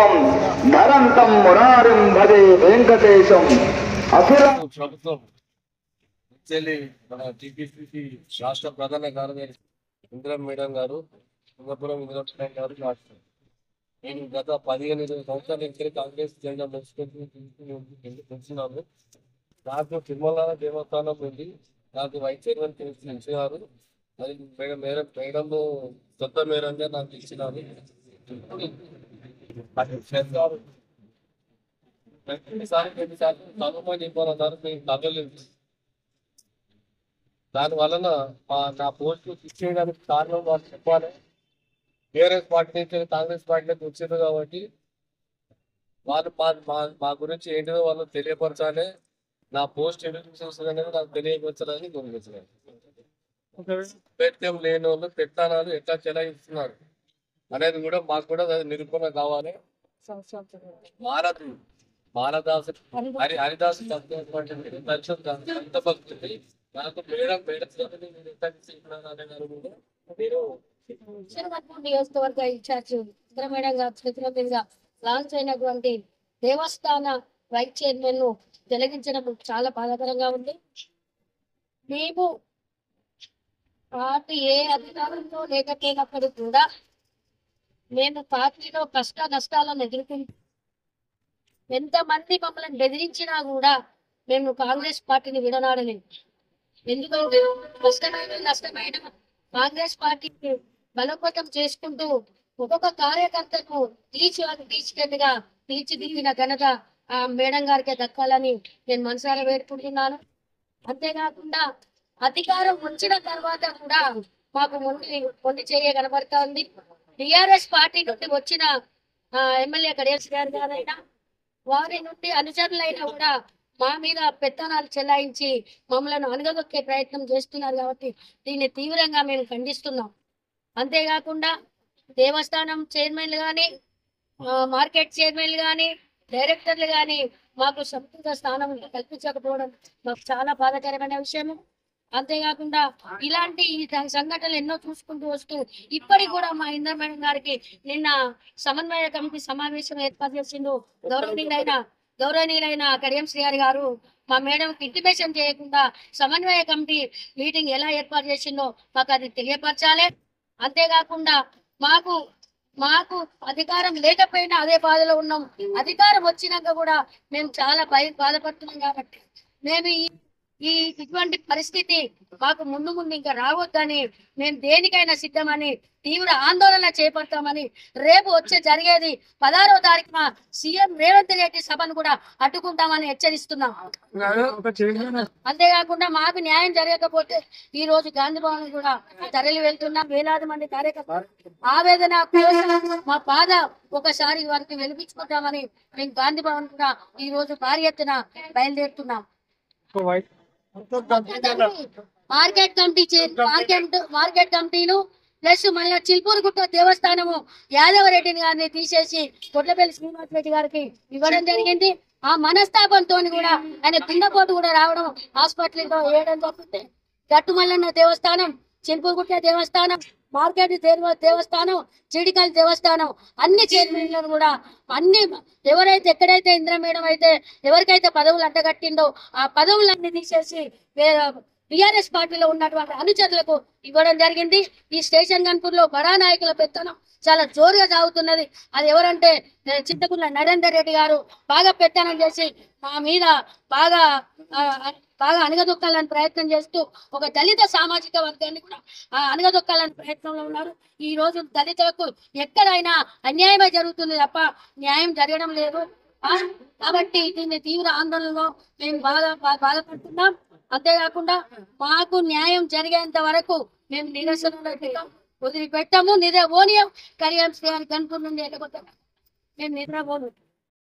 శ్రీరామం నరంతం మురారిం భజే వెంకటేశం. ప్రభుత్వం మన టీపీసీసీ రాష్ట్ర ప్రధాన కార్యదర్శి ఇంద్రం మేడం గారు, సింగపురం ఇంద్రం మేడం గారు నేను గత 15-20 సంవత్సరాల నుంచి కాంగ్రెస్ జెండా తెలిసినాను. నాకు తిరుమల దేవస్థానం నుండి నాకు వైస్ చైర్మన్ ఇచ్చినారు. మరి మేడం సొంత మేరంగా నాకు ఇచ్చినారు. తనుమని ఇవ్వాలన్నారు, మేము తగ్గలేదు. దాని వలన నా పోస్టు తీసేయడానికి కారణం వాళ్ళు చెప్పాలి. టీఆర్ఎస్ పార్టీ నుంచి కాంగ్రెస్ పార్టీలోకి వచ్చింది కాబట్టి వాళ్ళు మా గురించి ఏంటిదో వాళ్ళు తెలియపరచాలి. నా పోస్ట్ ఎందుకు తీసేస్తుందనేది నాకు తెలియపరచాలని గుర్తించాలి. పేత్యం లేని వాళ్ళు పెత్తనాలు ఎట్లా చెలాయిస్తున్నారు అనేది కూడా మాకు కూడా నిరూపణ కావాలి. మానదాసు హరిదాసు భక్తుడి నాకు నియోజకవర్గ ఇన్ఛార్జ్ ఇంద్రమేడం గారి చేతుల మీదుగా లాంచ్ అయినటువంటి దేవస్థాన వైస్ చైర్మన్ ను తొలగించడం చాలా బాధాకరంగా ఉంది. మేము పార్టీ ఏ అధికారంలో లేకపోయినప్పుడు కూడా మేము పార్టీలో కష్ట నష్టాలను ఎదుర్కొంటాం. ఎంతమంది మమ్మల్ని బెదిరించినా కూడా మేము కాంగ్రెస్ పార్టీని విడనాడలేము. ఎందుకంటే నష్టమైన కాంగ్రెస్ పార్టీకి బలోపేతం చేసుకుంటూ ఒక్కొక్క కార్యకర్తకు తీసుకెళ్ళగా తీర్చిదిద్దిన ఘనత ఆ మేడం గారికి దక్కాలని నేను మనసారా వేడుకుంటున్నాను. అంతేకాకుండా అధికారం వచ్చిన తర్వాత కూడా మాకు మొండి చేయ కనబడుతోంది. టిఆర్ఎస్ పార్టీ నుండి వచ్చిన ఎమ్మెల్యే కడియల్స్ గారైనా వారి నుండి అనుచరులైనా కూడా మా మీద పెత్తనాలు చెలాయించి మమ్మల్ని అణగదొక్కే ప్రయత్నం చేస్తున్నారు. కాబట్టి దీన్ని తీవ్రంగా మేము ఖండిస్తున్నాం. అంతేకాకుండా దేవస్థానం చైర్మన్లు కానీ, మార్కెట్ చైర్మన్లు కానీ, డైరెక్టర్లు కానీ మాకు సముచిత స్థానం కల్పించకపోవడం మాకు చాలా బాధాకరమైన విషయము. అంతేకాకుండా ఇలాంటి సంఘటనలు ఎన్నో చూసుకుంటూ వస్తూ ఇప్పటికి కూడా మా ఇంద్రం మేడం గారికి నిన్న సమన్వయ కమిటీ సమావేశం ఏర్పాటు చేసిండు గౌరవనీయులైన కడియం శ్రీహరి గారు. మా మేడం ఇంటిమేషన్ చేయకుండా సమన్వయ కమిటీ మీటింగ్ ఎలా ఏర్పాటు చేసిందో మాకు అది తెలియపరచాలి. అంతేకాకుండా మాకు అధికారం లేకపోయినా అదే బాధలో ఉన్నాం. అధికారం వచ్చినాక కూడా మేము చాలా బాధపడుతున్నాం. కాబట్టి మేము ఇటువంటి పరిస్థితి మాకు ముందు ఇంకా రావద్దని మేము దేనికైనా సిద్ధమని తీవ్ర ఆందోళన చేపడతామని రేపు జరిగేది 16వ తారీఖున సీఎం రేవంత్ రెడ్డి సభను కూడా అడ్డుకుంటామని హెచ్చరిస్తున్నాం. అంతేకాకుండా మాకు న్యాయం జరగకపోతే ఈ రోజు గాంధీ భవన్ కూడా తరలి వెళ్తున్నాం. వేలాది మంది కార్యకర్తలు ఆవేదన మా బాధ ఒకసారి వారికి వెలిపించుకుంటామని మేము గాంధీ భవన్ కూడా ఈ రోజు భారీ ఎత్తున బయలుదేరుతున్నాం. మార్కెట్ కమిటీలు ప్లస్ మళ్ళీ చిల్పూరుగుట్ట దేవస్థానము యాదవరెడ్డిని గారిని తీసేసి కొట్లపల్లి శ్రీనివాస్ రెడ్డి గారికి ఇవ్వడం జరిగింది. ఆ మనస్తాపంతో కూడా ఆయన గుండెపోటు కూడా రావడం, హాస్పిటల్లో వేయడం జరుగుతుంది. గట్టుమల్లన్న దేవస్థానం, చిల్పూరుగుట్ట దేవస్థానం, మార్కెట్ దేవస్థానం, చిడికల్ దేవస్థానం అన్ని చైర్మన్లను కూడా ఎక్కడైతే ఇంద్రం మేడం అయితే ఎవరికైతే పదవులు అంటగట్టిందో ఆ పదవులన్నీ తీసేసి టిఆర్ఎస్ పార్టీలో ఉన్నటువంటి అనుచరులకు ఇవ్వడం జరిగింది. ఈ స్టేషన్ గన్పూర్ లో బడా నాయకుల పెత్తనం చాలా జోరుగా సాగుతున్నది. అది ఎవరంటే చింతకుంట్ల నరేందర్ రెడ్డి గారు బాగా పెత్తనం చేసి మా మీద బాగా అణగదొక్కాలని ప్రయత్నం చేస్తూ ఒక దళిత సామాజిక వర్గాన్ని కూడా అణగదొక్కాలని ప్రయత్నంలో ఉన్నారు. ఈ రోజు దళితులకు ఎక్కడైనా అన్యాయమే జరుగుతుంది తప్ప న్యాయం జరగడం లేదు. కాబట్టి దీన్ని తీవ్ర ఆందోళనలో మేము బాధపడుతున్నాం. అంతేకాకుండా మాకు న్యాయం జరిగేంత వరకు మేము నిరసనలో వదిలిపెట్టాము. నిద్రపోనీయం. కడియం శ్రీహరి గన్పూర్ నుండి వెళ్ళిపోతాం. మేము నిద్రపోను.